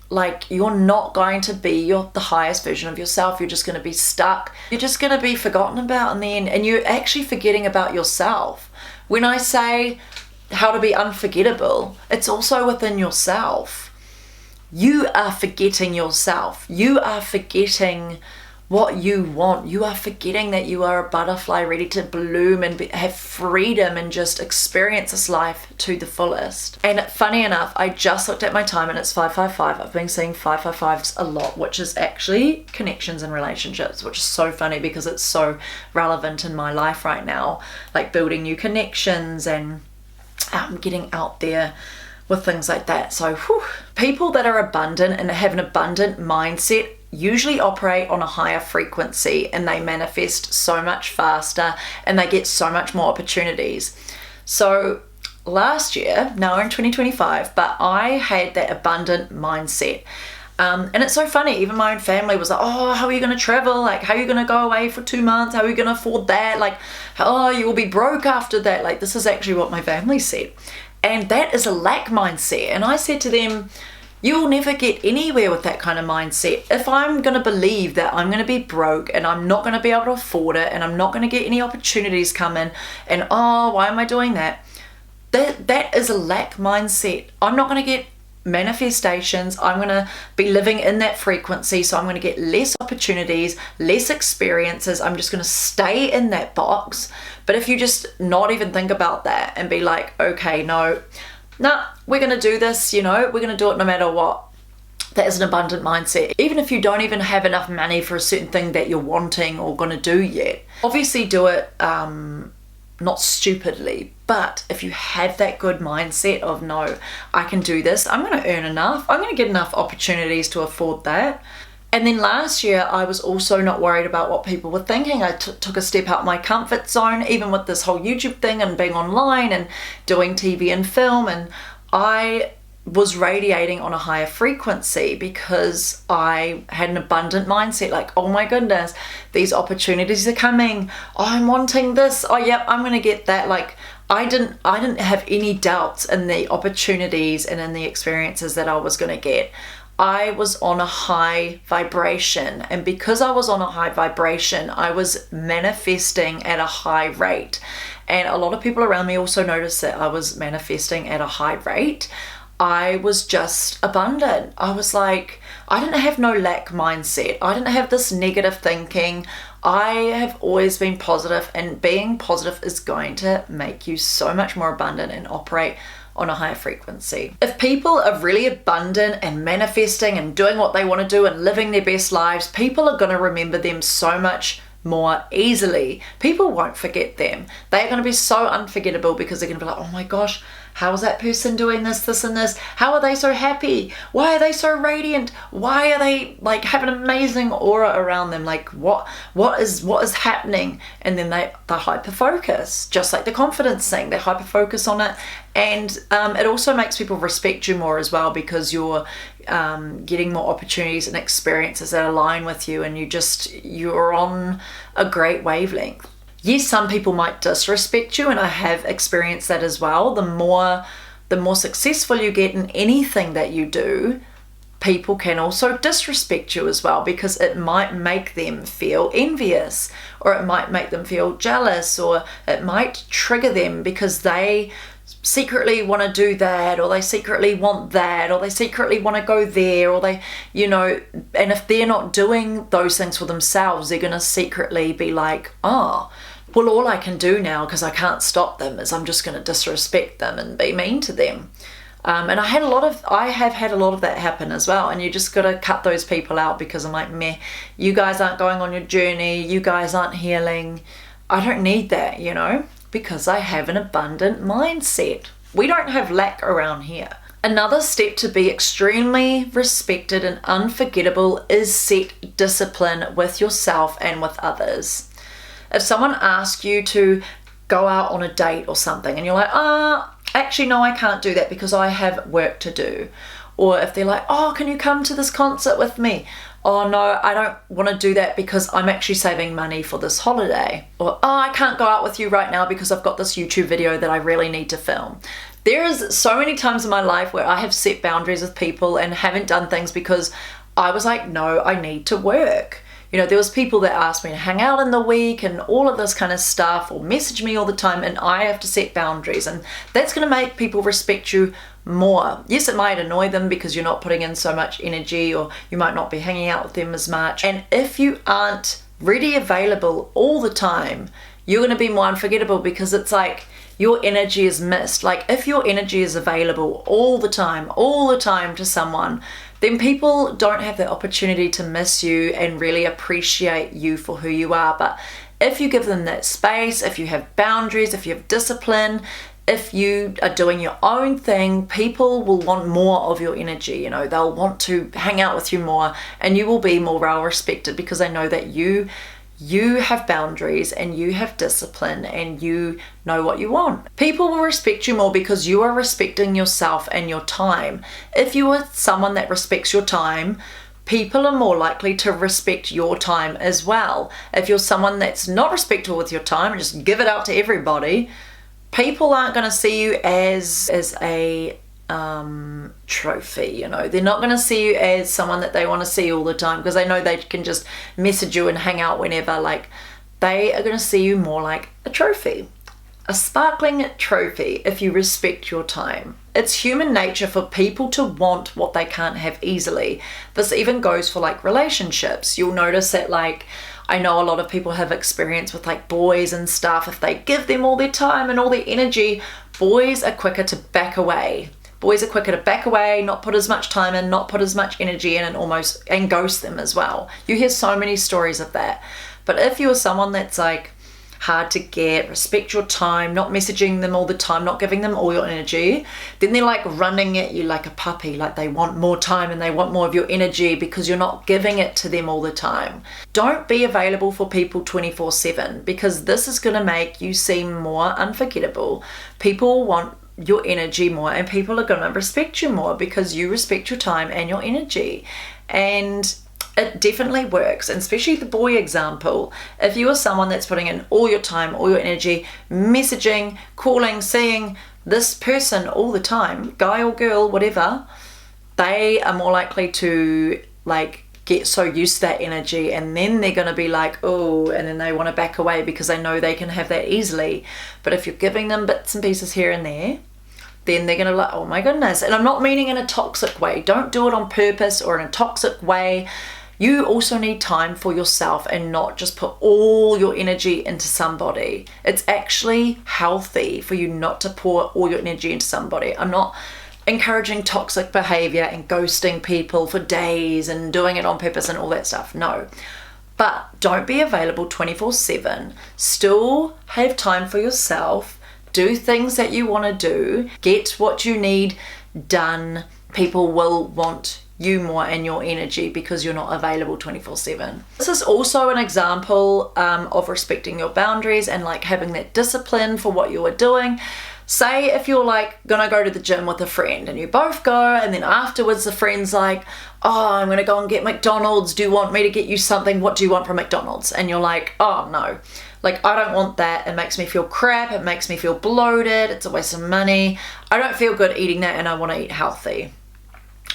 like you're not going to be the highest version of yourself. You're just going to be stuck. You're just going to be forgotten about in the end, and you're actually forgetting about yourself. When I say how to be unforgettable, it's also within yourself. You are forgetting yourself. You are forgetting what you want. You are forgetting that you are a butterfly ready to bloom and have freedom and just experience this life to the fullest. And funny enough, I just looked at my time and it's 555. I've been seeing 555s a lot, which is actually connections and relationships, which is so funny because it's so relevant in my life right now, like building new connections and getting out there with things like that. So people that are abundant and have an abundant mindset usually operate on a higher frequency, and they manifest so much faster and they get so much more opportunities. So last year, now we're in 2025, but I had that abundant mindset. And it's so funny, even my own family was like, oh, how are you going to travel? Like, how are you going to go away for 2 months? How are you going to afford that? Like, oh, you will be broke after that. Like, this is actually what my family said. And that is a lack mindset. And I said to them, you will never get anywhere with that kind of mindset. If I'm going to believe that I'm going to be broke and I'm not going to be able to afford it and I'm not going to get any opportunities coming and, oh, why am I doing that? That is a lack mindset. I'm not going to get manifestations. I'm going to be living in that frequency, so I'm going to get less opportunities, less experiences. I'm just going to stay in that box. But if you just not even think about that and be like, okay, no, we're going to do this, you know, we're going to do it no matter what. That is an abundant mindset. Even if you don't even have enough money for a certain thing that you're wanting or going to do yet, obviously do it not stupidly, but if you have that good mindset of, no, I can do this, I'm going to earn enough, I'm going to get enough opportunities to afford that. And then last year, I was also not worried about what people were thinking. I took a step out my comfort zone, even with this whole YouTube thing and being online and doing TV and film, and I was radiating on a higher frequency because I had an abundant mindset, like, oh my goodness, these opportunities are coming, oh, I'm wanting this, oh yep, I'm gonna get that. Like, I didn't have any doubts in the opportunities and in the experiences that I was gonna get. I was on a high vibration, and because I was on a high vibration, I was manifesting at a high rate. And a lot of people around me also noticed that I was manifesting at a high rate. I was just abundant. I was like, I didn't have no lack mindset. I didn't have this negative thinking. I have always been positive, and being positive is going to make you so much more abundant and operate on a higher frequency. If people are really abundant and manifesting and doing what they want to do and living their best lives, people are going to remember them so much more easily. People won't forget them. They're going to be so unforgettable because they're going to be like, oh my gosh, how is that person doing this, this, and this? How are they so happy? Why are they so radiant? Why are they like have an amazing aura around them? Like what is happening? And then they hyper focus, just like the confidence thing. They hyper focus on it, and it also makes people respect you more as well because you're getting more opportunities and experiences that align with you, and you're on a great wavelength. Yes, some people might disrespect you, and I have experienced that as well. The more successful you get in anything that you do, people can also disrespect you as well, because it might make them feel envious, or it might make them feel jealous, or it might trigger them because they secretly want to do that, or they secretly want that, or they secretly want to go there, or they, you know, and if they're not doing those things for themselves, they're going to secretly be like, oh, well, all I can do now, because I can't stop them, is I'm just going to disrespect them and be mean to them. And I have had a lot of that happen as well, and you just got to cut those people out, because I'm like, meh, you guys aren't going on your journey, you guys aren't healing. I don't need that, you know, because I have an abundant mindset. We don't have lack around here. Another step to be extremely respected and unforgettable is set discipline with yourself and with others. If someone asks you to go out on a date or something and you're like, actually no, I can't do that because I have work to do. Or if they're like, oh, can you come to this concert with me? Oh no, I don't want to do that because I'm actually saving money for this holiday. Or, oh, I can't go out with you right now because I've got this YouTube video that I really need to film. There is so many times in my life where I have set boundaries with people and haven't done things because I was like, no, I need to work. You know, there was people that asked me to hang out in the week and all of this kind of stuff, or message me all the time, and I have to set boundaries, and that's going to make people respect you more. Yes, it might annoy them because you're not putting in so much energy, or you might not be hanging out with them as much. And if you aren't ready, available all the time, you're going to be more unforgettable, because it's like your energy is missed. Like if your energy is available all the time to someone, then people don't have the opportunity to miss you and really appreciate you for who you are. But if you give them that space, if you have boundaries, if you have discipline, if you are doing your own thing, people will want more of your energy. You know, they'll want to hang out with you more, and you will be more well respected because they know that you have boundaries and you have discipline and you know what you want. People will respect you more because you are respecting yourself and your time. If you are someone that respects your time, people are more likely to respect your time as well. If you're someone that's not respectful with your time and just give it out to everybody, people aren't going to see you as a trophy. You know, they're not going to see you as someone that they want to see all the time, because they know they can just message you and hang out whenever. Like, they are going to see you more like a trophy, a sparkling trophy, if you respect your time. It's human nature for people to want what they can't have easily. This even goes for like relationships. You'll notice that, like, I know a lot of people have experience with like boys and stuff. If they give them all their time and all their energy, boys are quicker to back away. Boys are quicker to back away, not put as much time in, not put as much energy in, and ghost them as well. You hear so many stories of that. But if you're someone that's like hard to get, respect your time, not messaging them all the time, not giving them all your energy, then they're like running at you like a puppy. Like they want more time and they want more of your energy because you're not giving it to them all the time. Don't be available for people 24/7, because this is going to make you seem more unforgettable. People want your energy more, and people are going to respect you more because you respect your time and your energy. And it definitely works, and especially the boy example. If you are someone that's putting in all your time, all your energy, messaging, calling, seeing this person all the time, guy or girl, whatever, they are more likely to like get so used to that energy, and then they're going to be like, oh, and then they want to back away because they know they can have that easily. But if you're giving them bits and pieces here and there, then they're going to be like, oh my goodness. And I'm not meaning in a toxic way. Don't do it on purpose or in a toxic way. You also need time for yourself and not just put all your energy into somebody. It's actually healthy for you not to pour all your energy into somebody. I'm not encouraging toxic behavior and ghosting people for days and doing it on purpose and all that stuff. No. But don't be available 24/7. Still have time for yourself. Do things that you want to do. Get what you need done. People will want you more and your energy because you're not available 24/7. This is also an example of respecting your boundaries and like having that discipline for what you are doing. Say if you're like gonna go to the gym with a friend and you both go, and then afterwards the friend's like, oh, I'm gonna go and get McDonald's. Do you want me to get you something? What do you want from McDonald's? And you're like, oh no, like I don't want that. It makes me feel crap. It makes me feel bloated. It's a waste of money. I don't feel good eating that, and I want to eat healthy.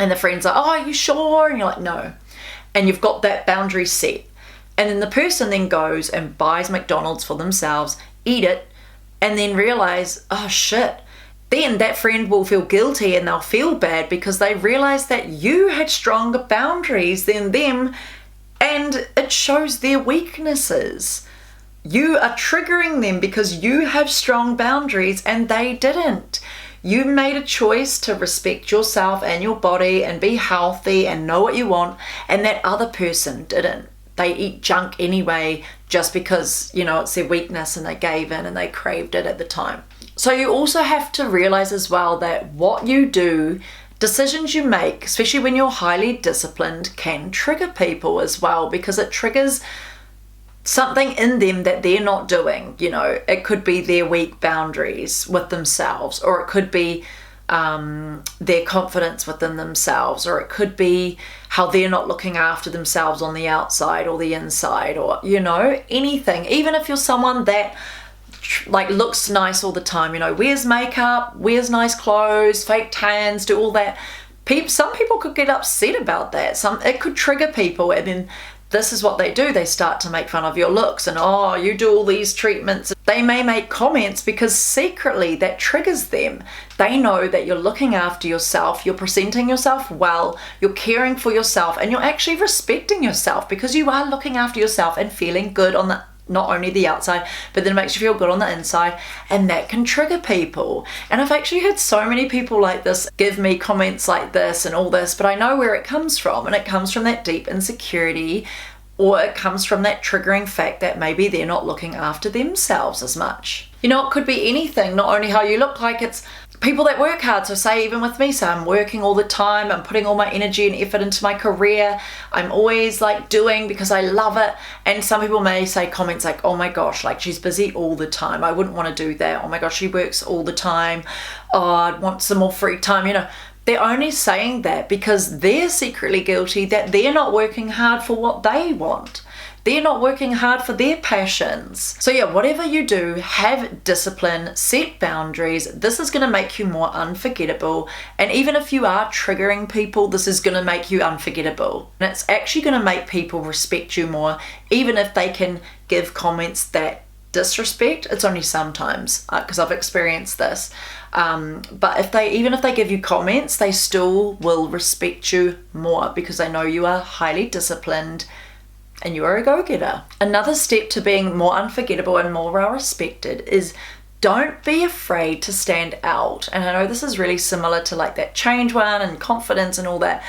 And the friend's like, oh, are you sure? And you're like, no. And you've got that boundary set. And then the person then goes and buys McDonald's for themselves, eat it, and then realize, oh shit. Then that friend will feel guilty and they'll feel bad because they realize that you had stronger boundaries than them, and it shows their weaknesses. You are triggering them because you have strong boundaries and they didn't. You made a choice to respect yourself and your body and be healthy and know what you want, and that other person didn't. They eat junk anyway just because, you know, it's their weakness and they gave in and they craved it at the time. So you also have to realize as well that what you do, decisions you make, especially when you're highly disciplined, can trigger people as well, because it triggers something in them that they're not doing. You know, it could be their weak boundaries with themselves, or it could be their confidence within themselves, or it could be how they're not looking after themselves on the outside or the inside, or, you know, anything. Even if you're someone that like looks nice all the time, you know, wears makeup, wears nice clothes, fake tans, do all that. Some people could get upset about that. It could trigger people, and then this is what they do. They start to make fun of your looks and, oh, you do all these treatments. They may make comments because secretly that triggers them. They know that you're looking after yourself, you're presenting yourself well, you're caring for yourself, and you're actually respecting yourself because you are looking after yourself and feeling good on the not only the outside, but then it makes you feel good on the inside, and that can trigger people. And I've actually had so many people like this give me comments like this and all this, but I know where it comes from, and it comes from that deep insecurity, or it comes from that triggering fact that maybe they're not looking after themselves as much. You know, it could be anything, not only how you look. Like, it's people that work hard. So say even with me, so I'm working all the time, I'm putting all my energy and effort into my career, I'm always like doing because I love it. And some people may say comments like, oh my gosh, like she's busy all the time, I wouldn't want to do that. Oh my gosh, she works all the time, oh, I'd want some more free time. You know, they're only saying that because they're secretly guilty that they're not working hard for what they want. They're not working hard for their passions. So yeah, whatever you do, have discipline, set boundaries. This is going to make you more unforgettable. And even if you are triggering people, this is going to make you unforgettable. And it's actually going to make people respect you more, even if they can give comments that disrespect. It's only sometimes, because I've experienced this. But even if they give you comments, they still will respect you more because they know you are highly disciplined and you are a go-getter. Another step to being more unforgettable and more well respected is don't be afraid to stand out. And I know this is really similar to like that change one and confidence and all that,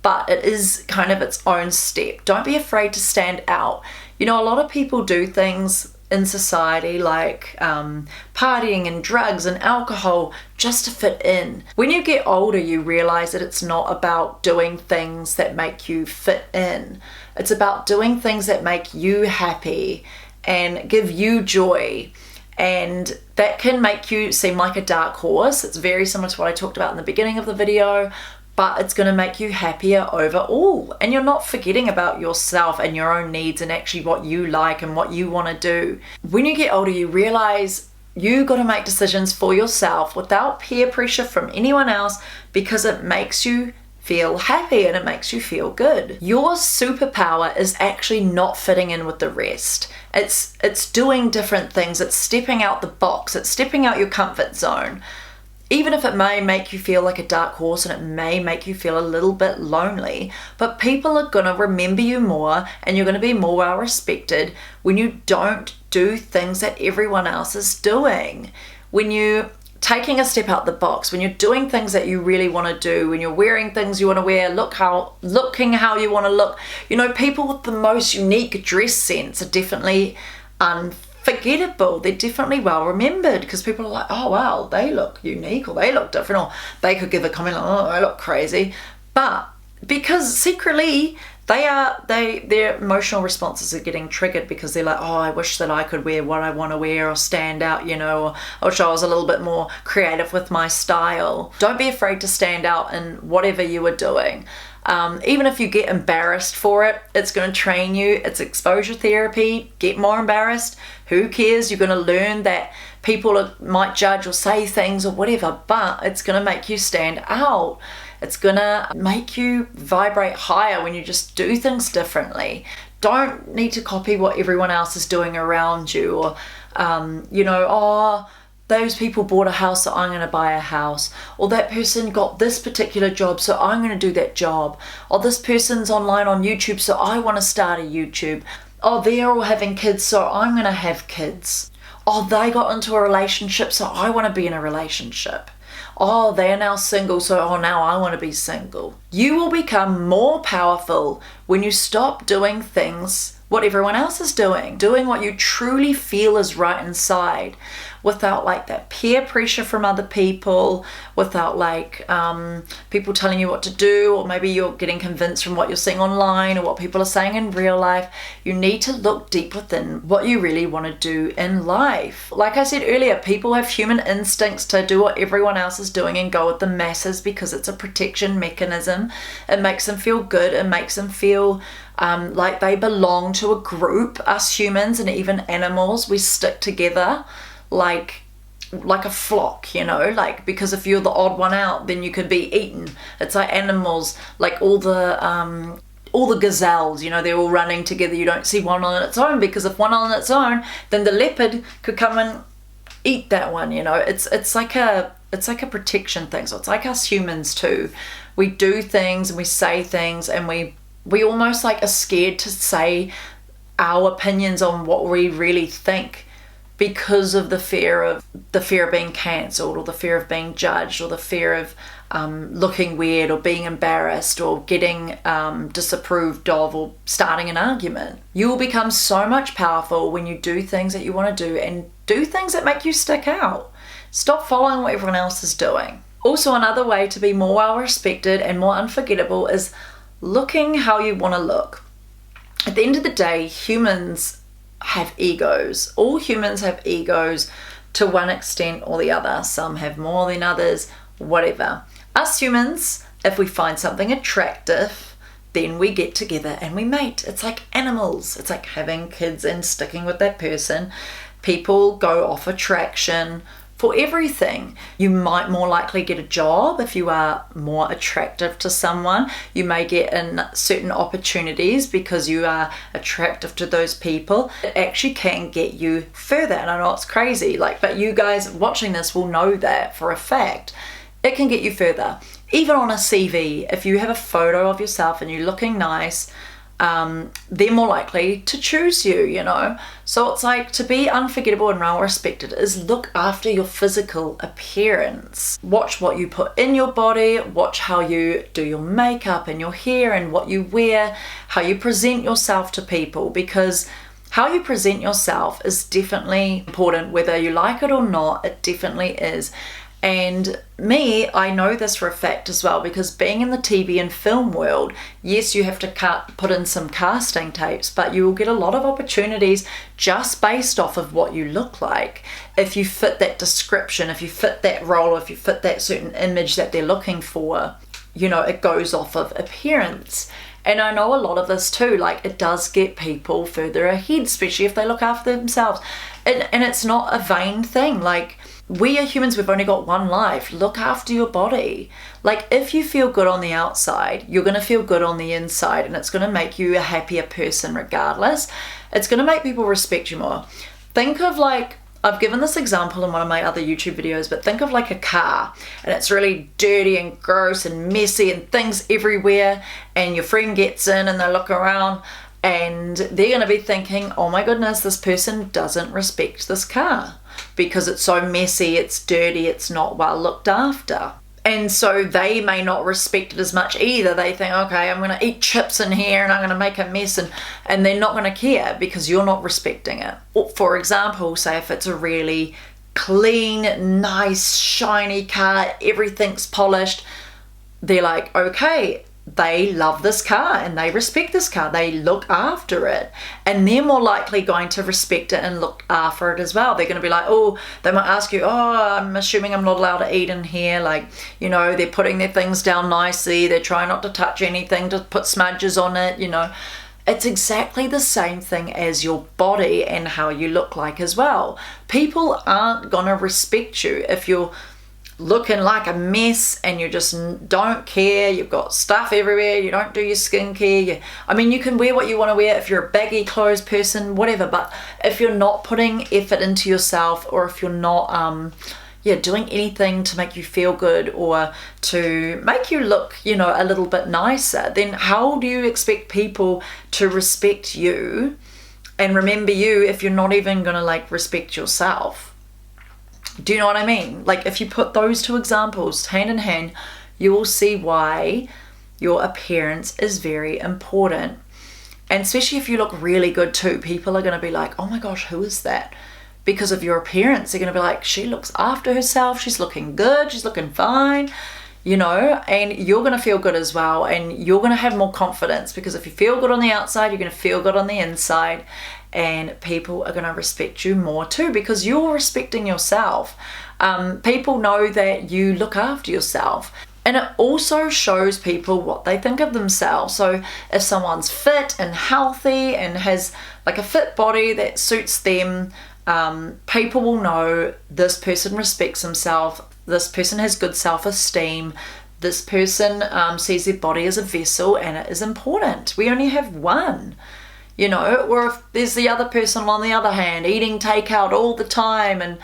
but it is kind of its own step. Don't be afraid to stand out. You know, a lot of people do things in society like partying and drugs and alcohol just to fit in. When you get older, you realize that it's not about doing things that make you fit in. It's about doing things that make you happy and give you joy. And that can make you seem like a dark horse. It's very similar to what I talked about in the beginning of the video, but it's going to make you happier overall. And you're not forgetting about yourself and your own needs and actually what you like and what you want to do. When you get older, you realize you got to make decisions for yourself without peer pressure from anyone else, because it makes you feel happy and it makes you feel good. Your superpower is actually not fitting in with the rest. It's doing different things. It's stepping out the box. It's stepping out your comfort zone. Even if it may make you feel like a dark horse and it may make you feel a little bit lonely, but people are going to remember you more and you're going to be more well respected when you don't do things that everyone else is doing. When you're taking a step out the box, when you're doing things that you really want to do, when you're wearing things you want to wear, looking how you want to look. You know, people with the most unique dress sense are definitely unforgettable. They're definitely well remembered because people are like, oh wow, they look unique or they look different, or they could give a comment like, oh, I look crazy. But because secretly their emotional responses are getting triggered because they're like, oh, I wish that I could wear what I want to wear or stand out, you know, or I wish I was a little bit more creative with my style. Don't be afraid to stand out in whatever you are doing. Even if you get embarrassed for it, it's going to train you. It's exposure therapy. Get more embarrassed. Who cares? You're going to learn that people might judge or say things or whatever, but it's going to make you stand out. It's gonna make you vibrate higher when you just do things differently. Don't need to copy what everyone else is doing around you, or you know, oh, those people bought a house, so I'm going to buy a house. Or that person got this particular job, so I'm going to do that job. Or this person's online on YouTube, so I want to start a YouTube. Oh, they're all having kids, so I'm going to have kids. Oh, they got into a relationship, so I want to be in a relationship. Oh, they are now single, so now I want to be single. You will become more powerful when you stop doing things what everyone else is doing what you truly feel is right inside, without like that peer pressure from other people, without like people telling you what to do, or maybe you're getting convinced from what you're seeing online or what people are saying in real life. You need to look deep within what you really want to do in life. Like I said earlier, people have human instincts to do what everyone else is doing and go with the masses because it's a protection mechanism. It makes them feel good. It makes them feel like they belong to a group. Us humans and even animals, we stick together like a flock, you know, like, because if you're the odd one out, then you could be eaten. It's like animals, like all the gazelles, you know, they're all running together. You don't see one on its own, because if one on its own, then the leopard could come and eat that one, you know. It's like a protection thing. So it's like us humans too. We do things and we say things, and we almost like are scared to say our opinions on what we really think, because of the fear of being cancelled, or the fear of being judged, or the fear of looking weird, or being embarrassed, or getting disapproved of, or starting an argument. You will become so much powerful when you do things that you want to do, and do things that make you stick out. Stop following what everyone else is doing. Also, another way to be more well respected and more unforgettable is looking how you want to look. At the end of the day, humans have egos. All humans have egos to one extent or the other. Some have more than others, whatever. Us humans, if we find something attractive, then we get together and we mate. It's like animals. It's like having kids and sticking with that person. People go off attraction for everything. You might more likely get a job if you are more attractive to someone. You may get in certain opportunities because you are attractive to those people. It actually can get you further, and I know it's crazy, but you guys watching this will know that for a fact. It can get you further. Even on a CV, if you have a photo of yourself and you're looking nice, they're more likely to choose you, you know. So it's like, to be unforgettable and well respected is look after your physical appearance. Watch what you put in your body, watch how you do your makeup and your hair and what you wear, how you present yourself to people, because how you present yourself is definitely important, whether you like it or not. It definitely is. And I know this for a fact as well, because being in the TV and film world, yes, you have to put in some casting tapes, but you will get a lot of opportunities just based off of what you look like. If you fit that description, if you fit that role, if you fit that certain image that they're looking for, you know, it goes off of appearance. And I know a lot of this too, like, it does get people further ahead, especially if they look after themselves. And it's not a vain thing. Like, we are humans, we've only got one life. Look after your body. Like, if you feel good on the outside, you're going to feel good on the inside, and it's going to make you a happier person regardless. It's going to make people respect you more. Think of, like, I've given this example in one of my other YouTube videos, but think of like a car, and it's really dirty and gross and messy and things everywhere, and your friend gets in and they look around and they're going to be thinking, oh my goodness, this person doesn't respect this car because it's so messy, it's dirty, it's not well looked after. And so they may not respect it as much either. They think, okay, I'm going to eat chips in here and I'm going to make a mess, and they're not going to care because you're not respecting it. Or, for example, say if it's a really clean, nice, shiny car, everything's polished, they're like, okay, they love this car and they respect this car, they look after it, and they're more likely going to respect it and look after it as well. They're going to be like, oh, they might ask you, oh, I'm assuming I'm not allowed to eat in here. Like, you know, they're putting their things down nicely, they're trying not to touch anything, to put smudges on it, you know. It's exactly the same thing as your body and how you look like as well. People aren't going to respect you if you're looking like a mess and you just don't care, you've got stuff everywhere, you don't do your skincare, I mean, you can wear what you want to wear if you're a baggy clothes person, whatever, but if you're not putting effort into yourself, or if you're not doing anything to make you feel good or to make you look, you know, a little bit nicer, then how do you expect people to respect you and remember you if you're not even gonna like respect yourself? Do you know what I mean? Like, if you put those two examples hand in hand, you will see why your appearance is very important. And especially if you look really good too, people are going to be like, oh my gosh, who is that? Because of your appearance. They're going to be like, she looks after herself, she's looking good, she's looking fine, you know, and you're going to feel good as well, and you're going to have more confidence, because if you feel good on the outside, you're going to feel good on the inside. And people are going to respect you more too, because you're respecting yourself. People know that you look after yourself, and it also shows people what they think of themselves. So if someone's fit and healthy and has like a fit body that suits them, people will know this person respects himself, this person has good self-esteem, this person sees their body as a vessel and it is important. We only have one. You know, or if there's the other person on the other hand, eating takeout all the time and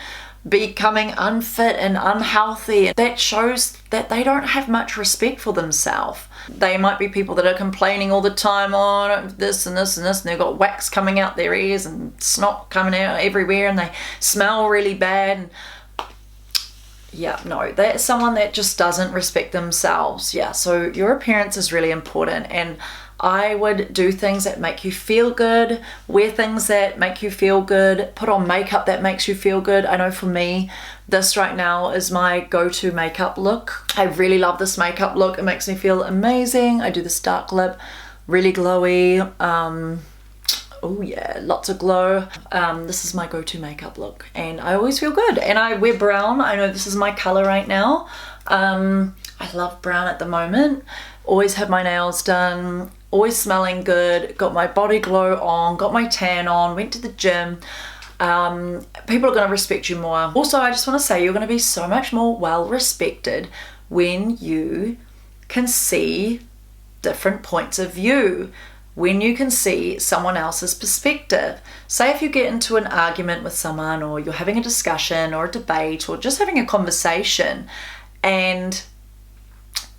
becoming unfit and unhealthy, that shows that they don't have much respect for themselves. They might be people that are complaining all the time, oh, this and this and this, and they've got wax coming out their ears and snot coming out everywhere, and they smell really bad. And yeah, no, that's someone that just doesn't respect themselves. Yeah, so your appearance is really important, and I would do things that make you feel good, wear things that make you feel good, put on makeup that makes you feel good. I know for me, this right now is my go-to makeup look. I really love this makeup look. It makes me feel amazing. I do this dark lip, really glowy. Oh yeah, lots of glow. This is my go-to makeup look, and I always feel good. And I wear brown. I know this is my color right now. I love brown at the moment. Always have my nails done, always smelling good, got my body glow on, got my tan on, went to the gym. People are going to respect you more. Also, I just want to say you're going to be so much more well respected when you can see different points of view, when you can see someone else's perspective. Say if you get into an argument with someone, or you're having a discussion or a debate or just having a conversation, and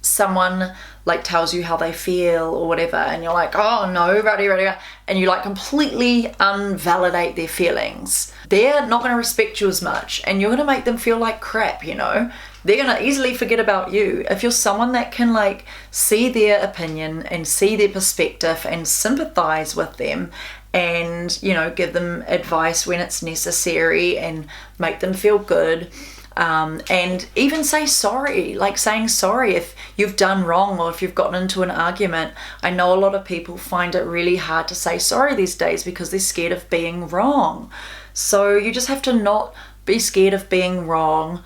someone like tells you how they feel or whatever, and you're like, oh no, and you like completely invalidate their feelings, they're not going to respect you as much, and you're going to make them feel like crap, you know. They're going to easily forget about you. If you're someone that can like see their opinion and see their perspective and sympathize with them, and, you know, give them advice when it's necessary and make them feel good, and even say sorry, like saying sorry if you've done wrong or if you've gotten into an argument. I know a lot of people find it really hard to say sorry these days because they're scared of being wrong. So you just have to not be scared of being wrong.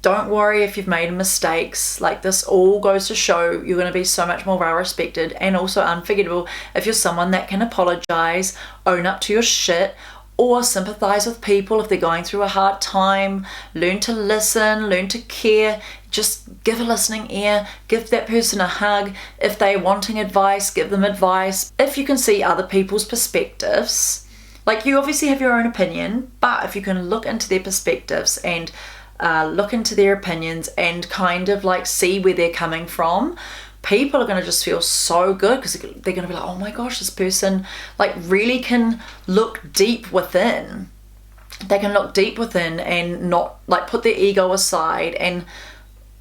Don't worry if you've made mistakes. Like, this all goes to show you're going to be so much more well respected and also unforgettable if you're someone that can apologize, own up to your shit, or sympathize with people if they're going through a hard time. Learn to listen, learn to care. Just give a listening ear, give that person a hug. If they're wanting advice, give them advice. If you can see other people's perspectives, like, you obviously have your own opinion, but if you can look into their perspectives and look into their opinions and kind of like see where they're coming from, people are going to just feel so good, because they're going to be like, oh my gosh, this person like really can look deep within. They can look deep within and not like put their ego aside, and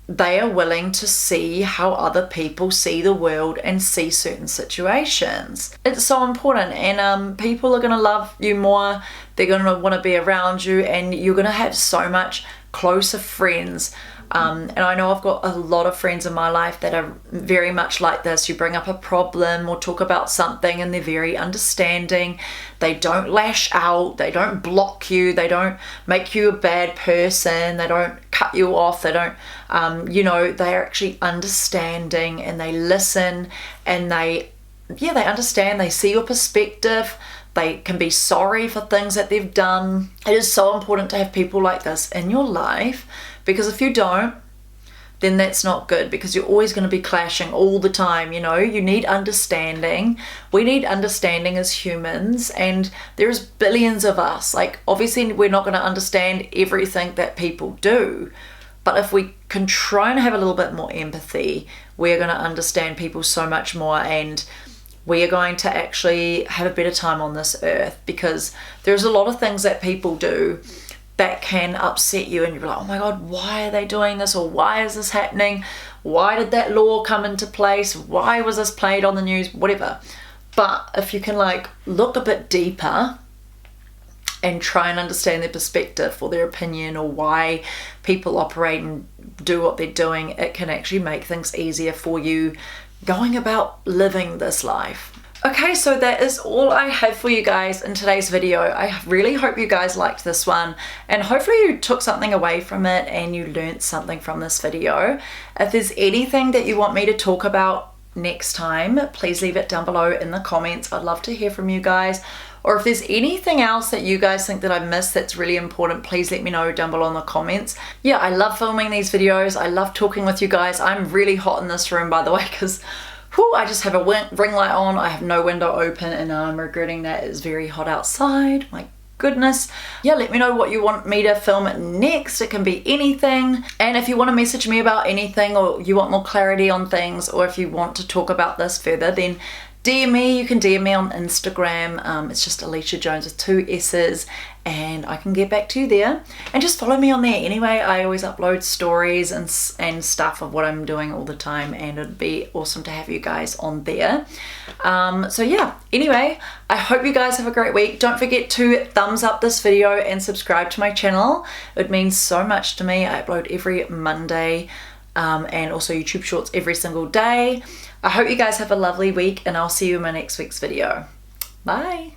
they are willing to see how other people see the world and see certain situations. It's so important, and people are going to love you more. They're going to want to be around you, and you're going to have so much closer friends. And I know I've got a lot of friends in my life that are very much like this. You bring up a problem or talk about something and they're very understanding. They don't lash out, they don't block you, they don't make you a bad person, they don't cut you off, they don't, you know, they're actually understanding, and they listen, and they understand, they see your perspective. They can be sorry for things that they've done. It is so important to have people like this in your life, because if you don't, then that's not good, because you're always going to be clashing all the time. You know, you need understanding. We need understanding as humans, and there's billions of us. Like, obviously we're not going to understand everything that people do, but if we can try and have a little bit more empathy, we're going to understand people so much more, and we are going to actually have a better time on this earth, because there's a lot of things that people do that can upset you, and you're like, oh my god, why are they doing this, or why is this happening, why did that law come into place, why was this played on the news, whatever. But if you can like look a bit deeper and try and understand their perspective or their opinion, or why people operate and do what they're doing, it can actually make things easier for you going about living this life. Okay, so that is all I have for you guys in today's video. I really hope you guys liked this one, and hopefully you took something away from it and you learned something from this video. If there's anything that you want me to talk about next time, please leave it down below in the comments. I'd love to hear from you guys. Or if there's anything else that you guys think that I missed that's really important, please let me know down below in the comments. Yeah, I love filming these videos. I love talking with you guys. I'm really hot in this room, by the way, because I just have a ring light on, I have no window open, and I'm regretting that it's very hot outside. My goodness. Yeah, let me know what you want me to film next. It can be anything. And if you want to message me about anything, or you want more clarity on things, or if you want to talk about this further, then DM me. You can DM me on Instagram. It's just Alicia Jones with 2 S's, and I can get back to you there. And just follow me on there anyway. I always upload stories and stuff of what I'm doing all the time, and it'd be awesome to have you guys on there. So yeah, anyway, I hope you guys have a great week. Don't forget to thumbs up this video and subscribe to my channel. It means so much to me. I upload every Monday, and also YouTube shorts every single day. I hope you guys have a lovely week, and I'll see you in my next week's video. Bye.